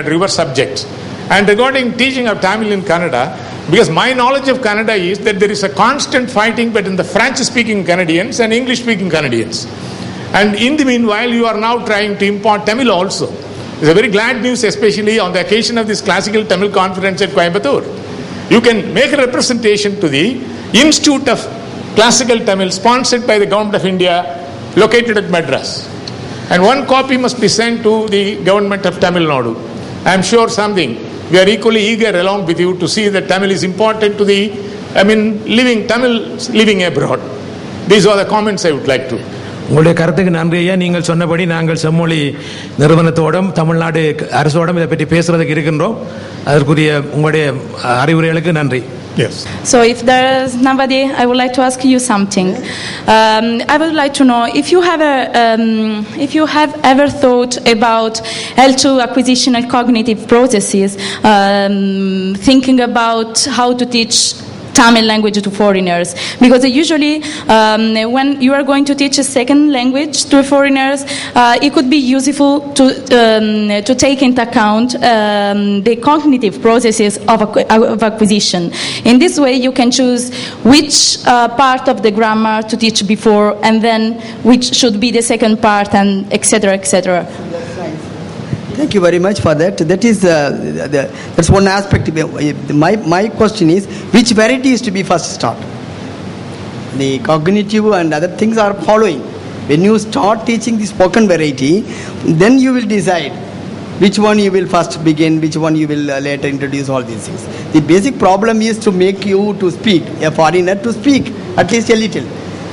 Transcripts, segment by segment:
river subjects. And regarding teaching of Tamil in Canada, because my knowledge of Canada is that there is a constant fighting between the French-speaking Canadians and English-speaking Canadians. And in the meanwhile, you are now trying to import Tamil also. It's a very glad news, especially on the occasion of this classical Tamil conference at Coimbatore. You can make a representation to the Institute of Classical Tamil sponsored by the Government of India located at Madras. And one copy must be sent to the government of Tamil Nadu. I am sure we are equally eager along with you to see that Tamil is important to the, Tamil living abroad. These are the comments I would like to. உங்களுடைய கருத்துக்கு நன்றி ஐயா. நீங்கள் சொன்னபடி நாங்கள் செம்மொழி நிறுவனத்தோடும் தமிழ்நாடு அரசோடும் இதை பற்றி பேசுறதுக்கு இருக்கின்றோம். அதற்குரிய உங்களுடைய அறிவுரைகளுக்கு நன்றி. Yes. So if there is nobody, I would like to ask you something. I would like to know if you have ever thought about L2 acquisition and cognitive processes, thinking about how to teach Tamil language to foreigners, because usually when you are going to teach a second language to foreigners, it could be useful to take into account the cognitive processes of acquisition. In this way, you can choose which part of the grammar to teach before, and then which should be the second part, and etc., etc. Thank you very much for that. That is that's one aspect. My question is, which variety is to be first taught? The cognitive and other things are following. When you start teaching the spoken variety, then you will decide which one you will first begin, which one you will later introduce, all these things. The basic problem is to make you to speak, a foreigner to speak, at least a little.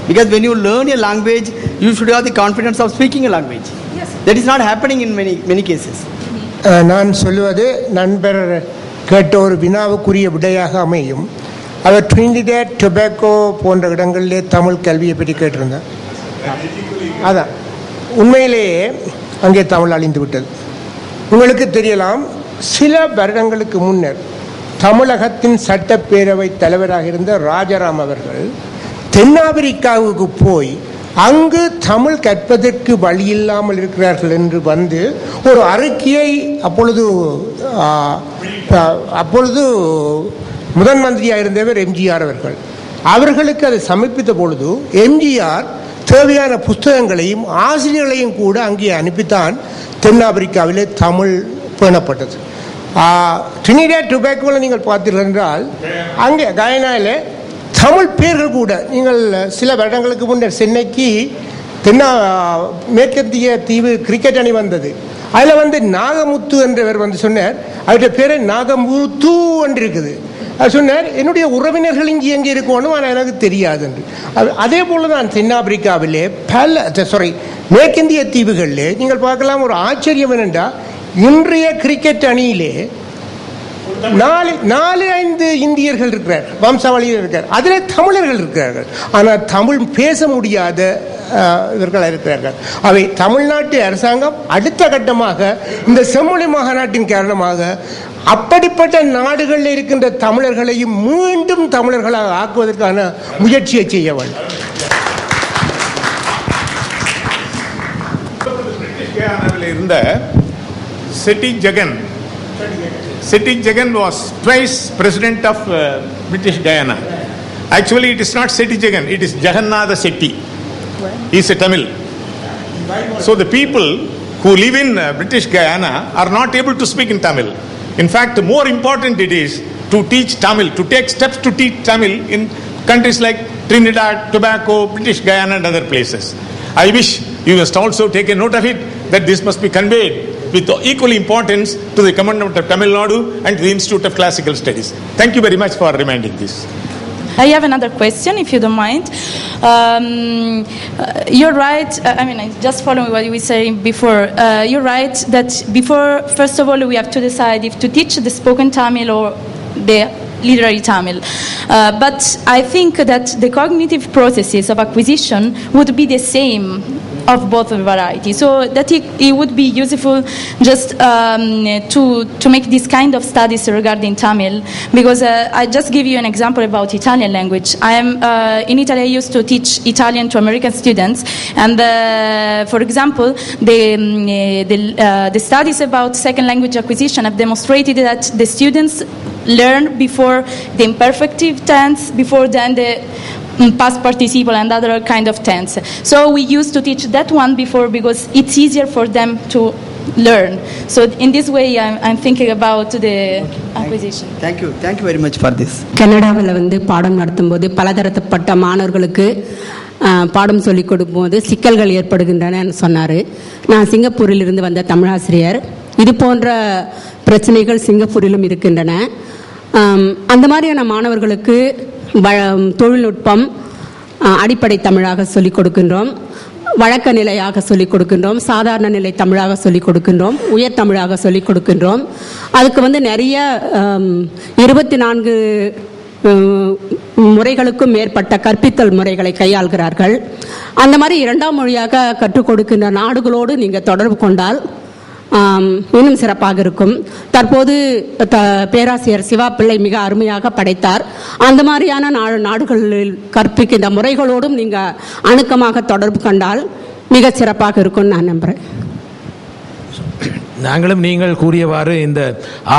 Because when you learn a language, you should have the confidence of speaking a language. That is not happening in many cases. நான் சொல்லுவது நண்பர் கேட்ட ஒரு வினாவுக்குரிய விடையாக அமையும். அவர் ட்ரினிடேட் tobacco போன்ற இடங்களிலே தமிழ் கல்வியை பற்றி கேட்டிருந்தார். அதான் உண்மையிலேயே அங்கே தமிழ் அழிந்து விட்டது. உங்களுக்கு தெரியலாம், சில வருடங்களுக்கு முன்னர் தமிழகத்தின் சட்டப்பேரவை தலைவராக இருந்த ராஜாராம் அவர்கள் தென்னாப்பிரிக்காவுக்கு போய் அங்கு தமிழ் கற்பதற்கு வழி இல்லாமல் இருக்கிறார்கள் என்று வந்து ஒரு அறிக்கையை அப்பொழுது முதன் மந்திரியாக இருந்தவர் எம்ஜிஆர் அவர்களுக்கு அதை சமர்ப்பித்த பொழுது எம்ஜிஆர் தேவையான புத்தகங்களையும் ஆசிரியர்களையும் கூட அங்கே அனுப்பித்தான் தென்னாப்பிரிக்காவிலே தமிழ் பேணப்பட்டது. ட்ரினிடேட் டொபாக்கோவில் நீங்கள் பார்த்தீர்கள் என்றால் அங்கே கயானாவிலே தமிழ் பேர்கள் கூட, நீங்கள் சில வருடங்களுக்கு முன்னர் சென்னைக்கு மேற்கத்திய தீவு கிரிக்கெட் அணி வந்தது. அதில் நாகமுத்து என்றவர் சொன்னார், அவருடைய பேரை நாகமுத்து என்று இருக்குது. அது சொன்னார், என்னுடைய உறவினர்கள் இங்கே எங்கே இருக்கணும், ஆனால் எனக்கு தெரியாது என்று. அதே போல தான் தென்னாப்பிரிக்காவிலே மேற்கிந்திய தீவுகளிலே நீங்கள் பார்க்கலாம். ஒரு ஆச்சரியம் என்னென்றா, இன்றைய கிரிக்கெட் அணியிலே 4-5 இந்தியர்கள் இருக்கிறார், வம்சாவளியில் இருக்கிறார். அதில் தமிழர்கள் இருக்கிறார்கள். ஆனால் தமிழ் பேச முடியாத இவர்கள் இருக்கிறார்கள். அவை தமிழ்நாட்டு அரசாங்கம் அடுத்த கட்டமாக இந்த செம்மொழி மாநாட்டின் காரணமாக அப்படிப்பட்ட நாடுகளில் இருக்கின்ற தமிழர்களையும் மீண்டும் தமிழர்களாக ஆக்குவதற்கான முயற்சியை செய்ய வேண்டும். இருந்த Seti Jagan was twice president of British Guyana. Actually, it is not Seti Jagan, it is Jagannatha Setti. He is a Tamil. So the people who live in British Guyana are not able to speak in Tamil. In fact, more important it is to teach Tamil, to take steps to teach Tamil in countries like Trinidad, Tobago, British Guyana and other places. I wish you must also take a note of it, that this must be conveyed with equal importance to the Government of Tamil Nadu and to the Institute of Classical Studies. Thank you very much for reminding this. I have another question, if you don't mind. You're right. I just following what you were saying before. You're right that before, first of all, we have to decide if to teach the spoken Tamil or the literary Tamil. But I think that the cognitive processes of acquisition would be the same of both varieties. So that it would be useful just to make this kind of studies regarding Tamil, because I just give you an example about Italian language. I am in Italy. I used to teach Italian to American students, and for example, the studies about second language acquisition have demonstrated that the students learn before the imperfective tense, before then the past participle and other kind of tense. So we used to teach that one before because it's easier for them to learn. So in this way, I'm thinking about the acquisition. Thank you very much for this. கனடாவில் வந்து பாடம் நடத்தும்போது பலதரப்பட்ட மாணவர்களுக்கு பாடம் சொல்லிக் கொடுக்கும்போது சிக்கல்கள் ஏற்படுகின்றன சொன்னார். நான் சிங்கப்பூரிலிருந்து வந்த தமிழாசிரியர். இது போன்ற பிரச்சனைகள் சிங்கப்பூரிலும் இருக்கின்றன. அந்த மாதிரியான மாணவர்களுக்கு தொழில்நுட்பம் அடிப்படை தமிழாக சொல்லிக் கொடுக்கின்றோம், வழக்க நிலையாக சொல்லிக் கொடுக்கின்றோம், சாதாரண நிலை தமிழாக சொல்லிக் கொடுக்கின்றோம், உயர் தமிழாக சொல்லிக் கொடுக்கின்றோம். அதுக்கு வந்து நிறைய 24 முறைகளுக்கும் மேற்பட்ட கற்பித்தல் முறைகளை கையாள்கிறார்கள். அந்த மாதிரி 2ஆம் மொழியாக கற்றுக் கொடுக்கின்ற நாடுகளோடு நீங்கள் தொடர்பு கொண்டால் இன்னும் சிறப்பாக இருக்கும். தற்போது பேராசிரியர் சிவா பிள்ளை மிக அருமையாக படைத்தார். அந்த மாதிரியான நாடுகளில் கற்பிக்கின்ற முறைகளோடும் நீங்கள் அணுக்கமாக தொடர்பு கொண்டால் மிக சிறப்பாக இருக்கும்னு நான் நம்புகிறேன். நாங்களும் நீங்கள் கூறியவாறு இந்த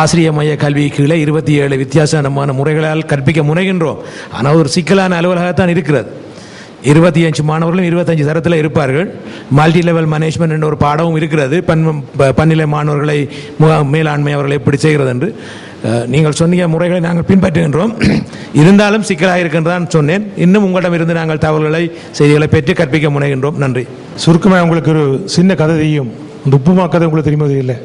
ஆசிரிய மைய கல்வி கீழே 27 வித்தியாசமான முறைகளால் கற்பிக்க முனைகின்றோம். ஆனால் ஒரு சிக்கலான அலுவலகத்தான் இருக்கிறது. 25 மாணவர்களும் 25 தரத்தில் இருப்பார்கள். மல்டி லெவல் மேனேஜ்மெண்ட் என்ற ஒரு பாடமும் இருக்கிறது. பன்னிலை மாணவர்களை மேலாண்மை அவர்களை எப்படி செய்கிறது என்று நீங்கள் சொன்ன முறைகளை நாங்கள் பின்பற்றுகின்றோம். இருந்தாலும் சிக்கலாக இருக்கின்றதான் சொன்னேன். இன்னும் உங்களிடமிருந்து நாங்கள் தகவல்களை செய்திகளை பெற்று கற்பிக்க முனைகின்றோம். நன்றி. சுருக்கமாக உங்களுக்கு ஒரு சின்ன கதை தெரியும். அந்த உப்புமா கதை உங்களுக்கு தெரியுமா இல்லை?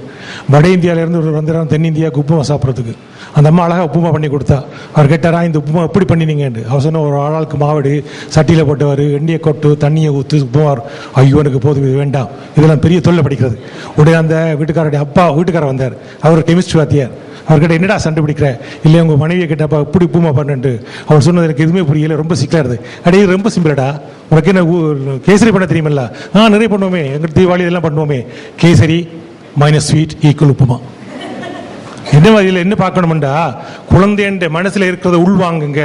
வட இந்தியாவிலேருந்து ஒரு வந்துடுறான் தென்னிந்தியாவுக்கு உப்புமா சாப்பிட்றதுக்கு. அந்த அம்மா அழகாக உப்புமா பண்ணி கொடுத்தா. அவர் கேட்டாரா இந்த உப்புமா எப்படி பண்ணினீங்கன்னு. அவர் சொன்ன ஒரு ஆளுக்கு மாவடு சட்டியில் போட்டவர், எண்ணெயை கொட்டு தண்ணியை ஊற்று உப்புமா. ஐயோ எனக்கு போதும், இது வேண்டாம், இதெல்லாம் பெரிய தொல்லை படிக்கிறது. உடனே அந்த வீட்டுக்காரருடைய வீட்டுக்காரர் வந்தார். அவர் கெமிஸ்ட்ரி வாத்தியார். அவர்கிட்ட என்னடா சண்டை பிடிக்கிற? இல்லை உங்கள் மனைவியை கேட்டப்பா இப்படி உப்புமா பண்ணுன்ட்டு. அவர் சொன்னது எனக்கு எதுவுமே புரியல, ரொம்ப சிக்கலாக இருது. அடையே ரொம்ப சிம்பிளடா, உனக்கு என்ன கேசரி பண்ண தெரியுமில்ல? நிறைய பண்ணுவோமே, எங்கள் தீபாவளி இதெல்லாம் பண்ணுவோமே. Kesari minus sweet equal upma. என்ன மாதிரியில் என்ன பார்க்கணும்டா, குழந்தைன்ற மனசில் இருக்கிறத உள்வாங்குங்க.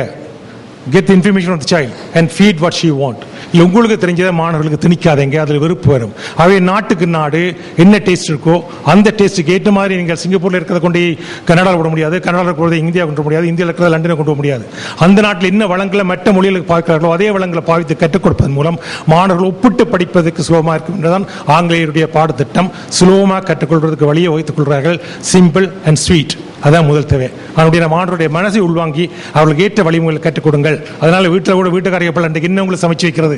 Get information of the child and feed what she want. இல்லை உங்களுக்கு தெரிஞ்சதை மாணவர்களுக்கு திணிக்காதீங்க, அதில் வெறுப்பு வரும். அவை நாட்டுக்கு நாடு என்ன டேஸ்ட் இருக்கோ அந்த டேஸ்ட்டுக்கு ஏற்ற மாதிரி நீங்கள் சிங்கப்பூரில் இருக்கிறத கொண்டு கனடாவில் விட முடியாது, கனடாவில் இருக்கிறத இந்தியா கொண்டு முடியாது, இந்தியாவில் இருக்கிறத லண்டனை கொண்டு போக முடியாது. அந்த நாட்டில் என்ன வளங்களை மற்ற மொழிகளுக்கு பார்க்கிறார்களோ அதே வளங்களை பாவித்து கற்றுக் கொடுப்பதன் மூலம் மாணவர்கள் ஒப்பிட்டு படிப்பதற்கு சுலபமாக இருக்கும் என்றுதான் ஆங்கிலேயருடைய பாடத்திட்டம். சுலபமாக கற்றுக்கொள்வதற்கு வழியை வகுத்துக் கொள்கிறார்கள். சிம்பிள் அண்ட் ஸ்வீட், அதான் முதல் தேவை. அவனுடைய மாணவருடைய மனசை உள்வாங்கி அவர்களுக்கு ஏற்ற வழிமுறைகளை கற்றுக் கொடுங்கள். அதனால வீட்டில் கூட வீட்டுக்காரர்கள் அன்றைக்கு என்ன உங்களுக்கு சமைச்சு வைக்கிறது,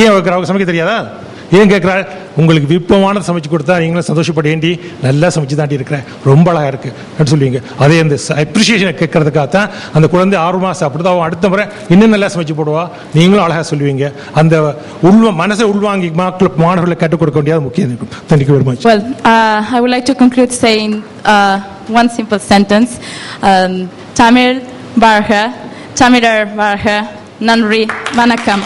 ஏன் அவங்க சமைக்க தெரியாதா? ஏன் கேட்குறாள்? உங்களுக்கு விருப்பமானது சமைச்சு கொடுத்தா நீங்களும் சந்தோஷப்படேண்டி நல்லா சமைச்சு தாண்டி இருக்கிறேன், ரொம்ப அழகாக இருக்கு அப்படின்னு சொல்லுவீங்க. அதே அந்த அப்ரிசியேஷனை கேட்கறதுக்காகத்தான் அந்த குழந்தை ஆர்வமாக சாப்பிடுது. அவன் அடுத்த முறை இன்னும் நல்லா சமைச்சு போடுவா, நீங்களும் அழகாக சொல்லுவீங்க. அந்த மனசை உள்வாங்கி மாணவர்களை கற்றுக் கொடுக்க வேண்டியது முக்கியம் இருக்கும். Thank you very much. Well, I would like to conclude saying one simple sentence. Tamil Barha, Tamilar Barha, Nandri Vanakkam.